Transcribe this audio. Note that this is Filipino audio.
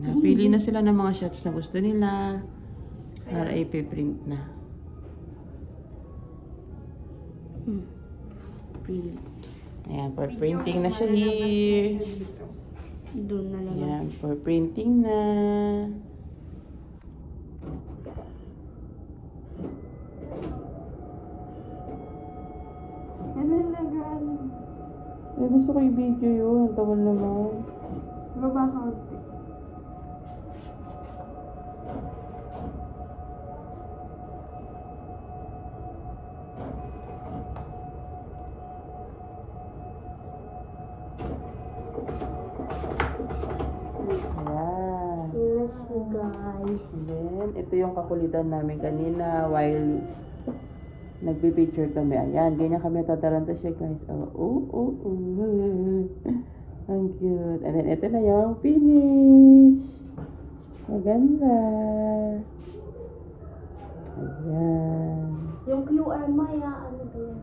Napili na sila ng mga shots na gusto nila para ipiprint na. Print. Ayan, for printing na siya here. Doon na lang. Ayan, for printing na. Nalalagaan. Eh, gusto ko i-video yun. Ang tagal naman. Baba kaunti. Ayan. Guys. And then, ito yung kakulitan namin kanina while nagbe-picture kami. Ayan, ganyan kami natataranta siya, guys. Ang cute. And then, ito na yung finish. Maganda. Ayan. Yung QR, Maya, ano to yan?